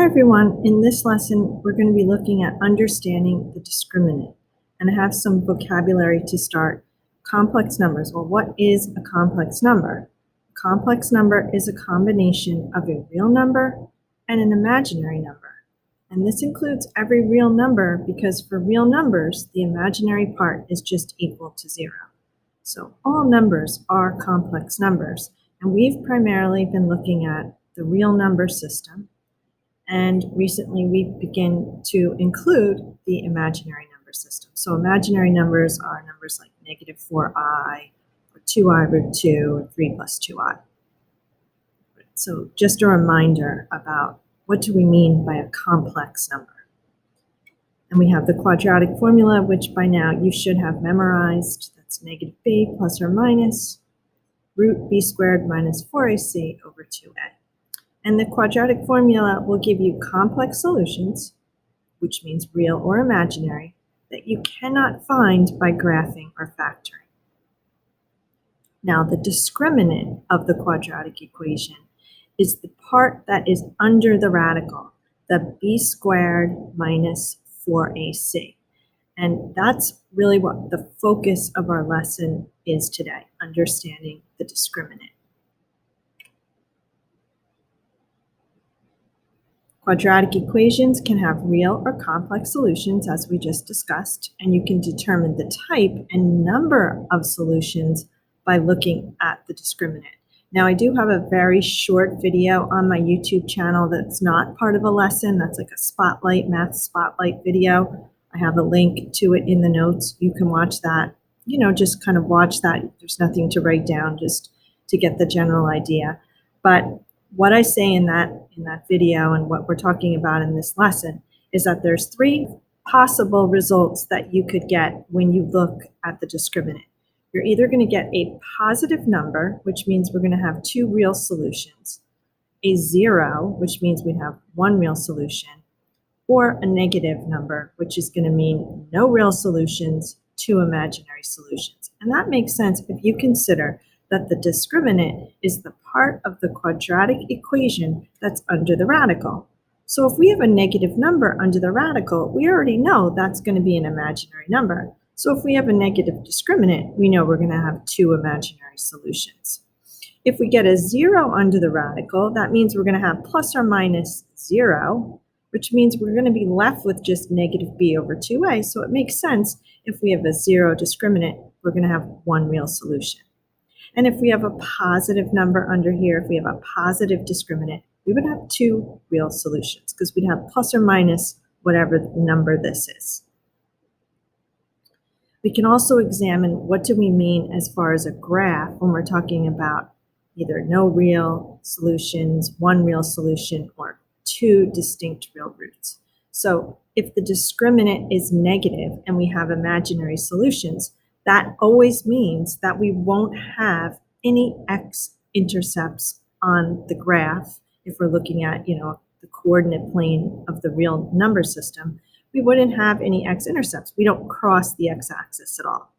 Hi everyone, in this lesson we're going to be looking at understanding the discriminant, and I have some vocabulary to start. Complex numbers. Well, what is a complex number? A complex number is a combination of a real number and an imaginary number. And this includes every real number because for real numbers, the imaginary part is just equal to 0. So all numbers are complex numbers, and we've primarily been looking at the real number system. And recently we begin to include the imaginary number system. So imaginary numbers are numbers like -4i, or 2i root 2, or 3 plus 2i. So just a reminder about what do we mean by a complex number. And we have the quadratic formula, which by now you should have memorized. That's -b plus or minus root b squared minus 4ac over 2a. And the quadratic formula will give you complex solutions, which means real or imaginary, that you cannot find by graphing or factoring. Now, the discriminant of the quadratic equation is the part that is under the radical, the b squared minus 4ac. And that's really what the focus of our lesson is today, understanding the discriminant. Quadratic equations can have real or complex solutions, as we just discussed, and you can determine the type and number of solutions by looking at the discriminant. Now, I do have a very short video on my YouTube channel that's not part of a lesson. That's like a spotlight, math spotlight video. I have a link to it in the notes. You can watch that, just kind of watch that. There's nothing to write down, just to get the general idea. But what I say in that video and what we're talking about in this lesson is that there's 3 possible results that you could get when you look at the discriminant. You're either going to get a positive number, which means we're going to have 2 real solutions, a 0, which means we have 1 real solution, or a negative number, which is going to mean no real solutions, 2 imaginary solutions. And that makes sense if you consider that the discriminant is the part of the quadratic equation that's under the radical. So if we have a negative number under the radical, we already know that's going to be an imaginary number. So if we have a negative discriminant, we know we're going to have 2 imaginary solutions. If we get a 0 under the radical, that means we're going to have plus or minus 0, which means we're going to be left with just -b over 2a. So it makes sense if we have a 0 discriminant, we're going to have 1 real solution. And if we have a positive number under here, if we have a positive discriminant, we would have 2 real solutions because we'd have plus or minus whatever number this is. We can also examine what do we mean as far as a graph when we're talking about either no real solutions, 1 real solution, or 2 distinct real roots. So if the discriminant is negative and we have imaginary solutions, that always means that we won't have any x-intercepts on the graph. If we're looking at, the coordinate plane of the real number system, we wouldn't have any x-intercepts. We don't cross the x-axis at all.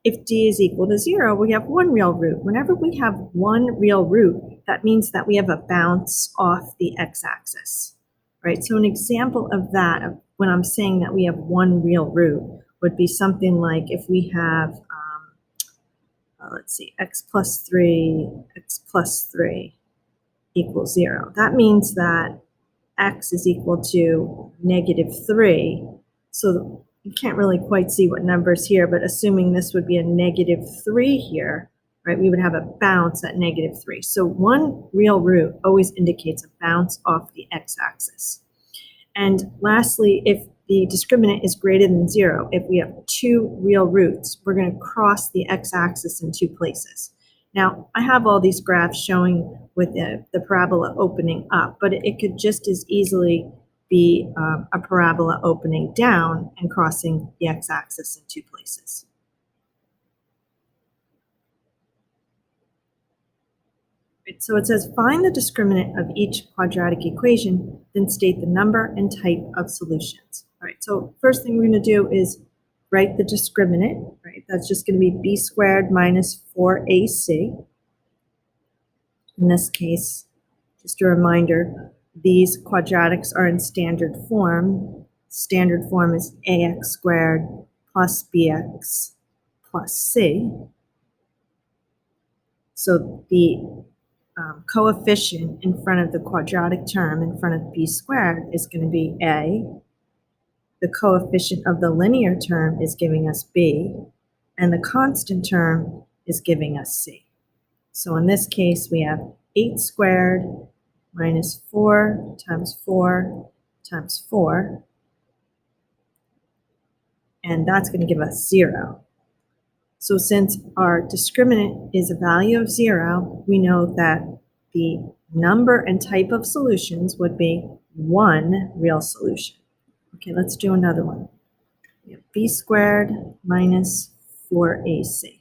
If d is equal to 0, we have 1 real root. Whenever we have 1 real root, that means that we have a bounce off the x-axis, right? So an example of that, of when I'm saying that we have 1 real root, would be something like if we have, let's see, x plus 3 equals 0. That means that x is equal to -3. So you can't really quite see what numbers here, but assuming this would be a -3 here, right, we would have a bounce at -3. So 1 real root always indicates a bounce off the x-axis. And lastly, if the discriminant is greater than 0, if we have 2 real roots, we're going to cross the x-axis in 2 places. Now, I have all these graphs showing with the parabola opening up, but it could just as easily be a parabola opening down and crossing the x-axis in 2 places. So it says, find the discriminant of each quadratic equation, then state the number and type of solutions. All right, so first thing we're going to do is write the discriminant, right? That's just going to be b squared minus 4ac. In this case, just a reminder, These quadratics are in standard form. Standard form is ax squared plus bx plus c. So the coefficient in front of the quadratic term in front of b squared is going to be a. The coefficient of the linear term is giving us b, and the constant term is giving us c. So in this case, we have 8 squared minus 4 times 4 times 4, and that's going to give us 0. So since our discriminant is a value of 0, we know that the number and type of solutions would be one real solution. Okay, let's do another one. We have b squared minus 4ac.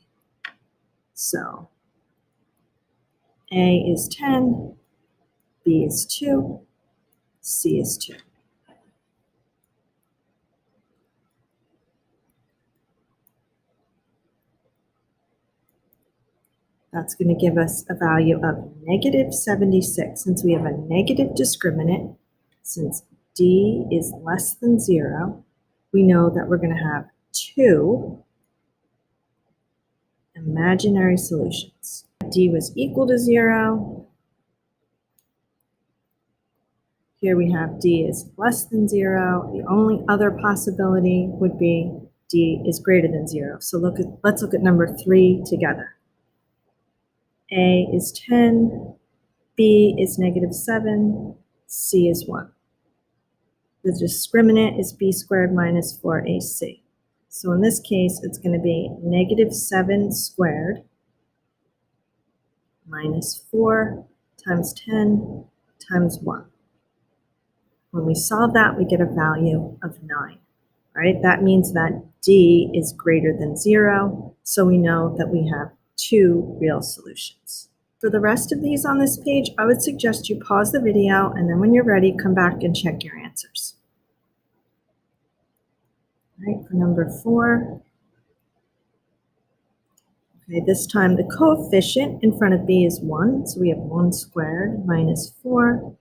So a is 10, b is 2, c is 2. That's going to give us a value of negative 76. Since we have a negative discriminant, since d is less than 0, we know that we're going to have two imaginary solutions. D was equal to 0. Here we have d is less than 0. The only other possibility would be d is greater than 0. So let's look at number 3 together. A is 10, b is negative 7, c is 1. The discriminant is b squared minus 4ac. So in this case, it's going to be negative 7 squared minus 4 times 10 times 1. When we solve that, we get a value of 9. All right, that means that d is greater than 0, so we know that we have two real solutions. For the rest of these on this page, I would suggest you pause the video, and then when you're ready, come back and check your answers. All right, for number 4, okay, this time the coefficient in front of b is 1, so we have 1 squared minus 4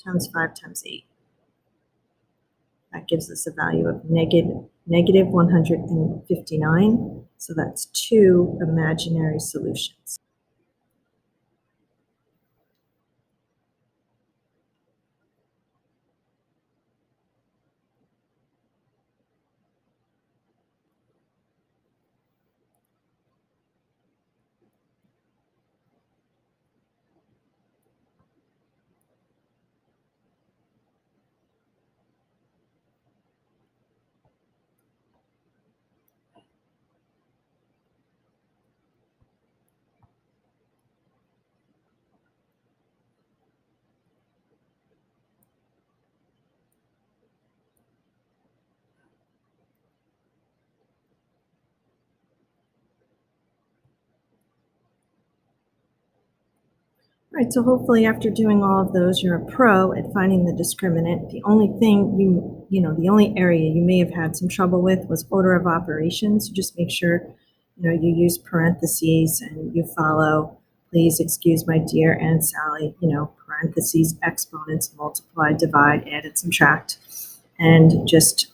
times 5 times 8. That gives us a value of negative 159, so that's two imaginary solutions. All right, so hopefully after doing all of those, you're a pro at finding the discriminant. The only thing the only area you may have had some trouble with was order of operations. So just make sure, you use parentheses and you follow, please excuse my dear Aunt Sally, parentheses, exponents, multiply, divide, add, and subtract. And just,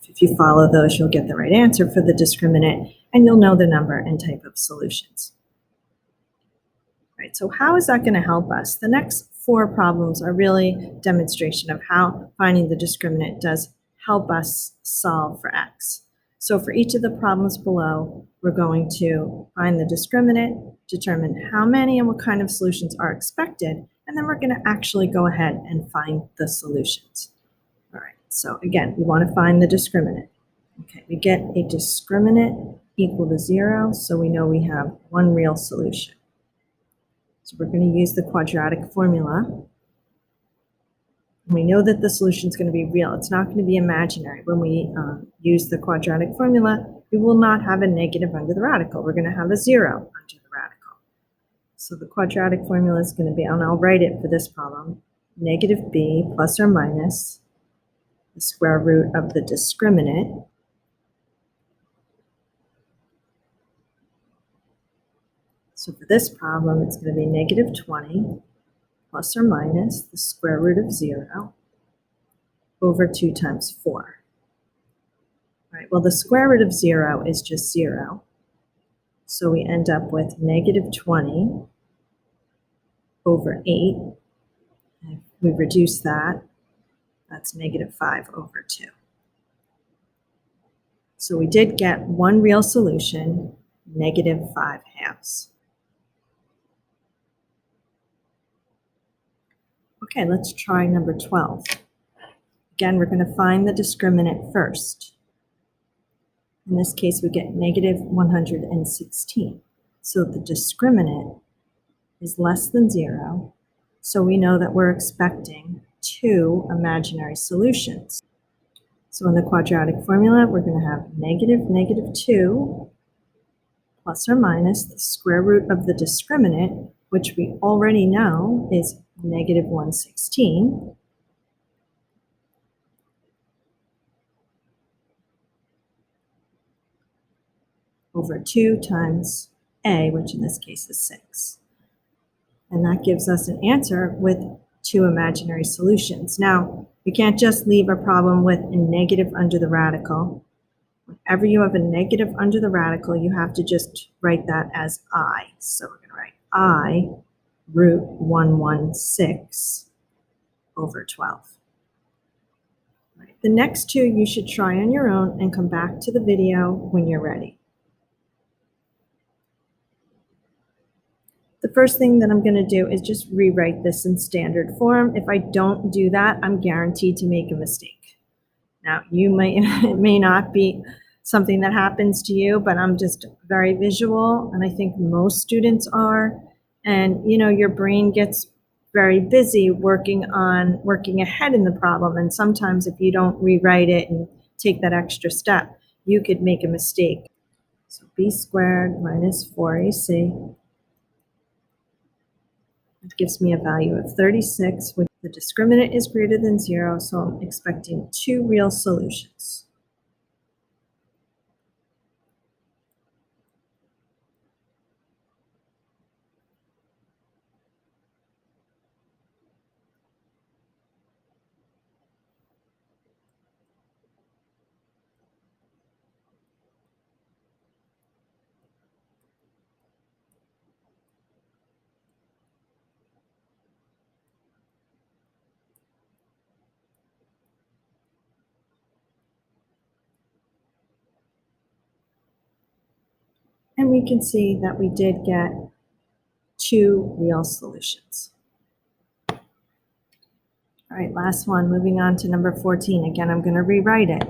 if you follow those, you'll get the right answer for the discriminant, and you'll know the number and type of solutions. Right, so how is that going to help us? The next 4 problems are really demonstration of how finding the discriminant does help us solve for x. So for each of the problems below, we're going to find the discriminant, determine how many and what kind of solutions are expected, and then we're going to actually go ahead and find the solutions. All right, so again, we want to find the discriminant. Okay, we get a discriminant equal to 0, so we know we have one real solution. So we're going to use the quadratic formula. We know that the solution is going to be real. It's not going to be imaginary. When we use the quadratic formula, we will not have a negative under the radical. We're going to have a 0 under the radical. So the quadratic formula is going to be, and I'll write it for this problem, negative b plus or minus the square root of the discriminant So for this problem, it's going to be negative 20 plus or minus the square root of 0 over 2 times 4. All right, well, the square root of 0 is just 0. So we end up with negative 20 over 8. If we reduce that, that's negative 5 over 2. So we did get one real solution, negative 5/2. Okay, let's try number 12. Again, we're going to find the discriminant first. In this case, we get negative 116. So the discriminant is less than 0. So we know that we're expecting 2 imaginary solutions. So in the quadratic formula, we're going to have negative 2 plus or minus the square root of the discriminant, which we already know is negative 116, over 2 times a, which in this case is 6. And that gives us an answer with 2 imaginary solutions. Now, you can't just leave a problem with a negative under the radical. Whenever you have a negative under the radical, you have to just write that as I. So we're going to write I root 116 over 12. Right. The next two you should try on your own and come back to the video when you're ready. The first thing that I'm going to do is just rewrite this in standard form. If I don't do that, I'm guaranteed to make a mistake. Now, it may not be something that happens to you, but I'm just very visual, and I think most students are. And, your brain gets very busy working ahead in the problem, and sometimes if you don't rewrite it and take that extra step, you could make a mistake. So b squared minus 4ac. It gives me a value of 36, which the discriminant is greater than 0, so I'm expecting 2 real solutions. And we can see that we did get 2 real solutions. All right, last one, moving on to number 14. Again, I'm going to rewrite it.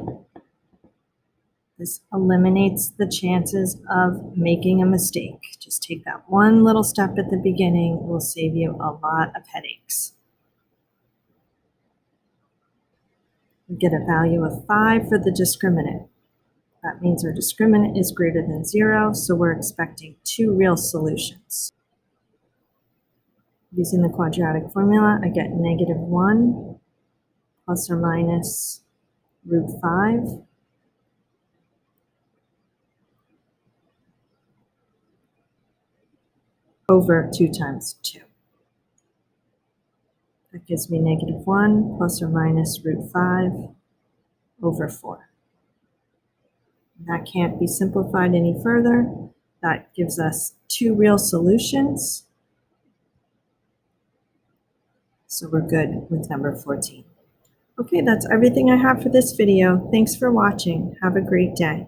This eliminates the chances of making a mistake. Just take that one little step at the beginning. It will save you a lot of headaches. We get a value of 5 for the discriminant. That means our discriminant is greater than 0, so we're expecting 2 real solutions. Using the quadratic formula, I get negative 1 plus or minus root 5 over 2 times 2. That gives me negative 1 plus or minus root 5 over 4. That can't be simplified any further. That gives us 2 real solutions. So we're good with number 14. Okay, that's everything I have for this video. Thanks for watching. Have a great day.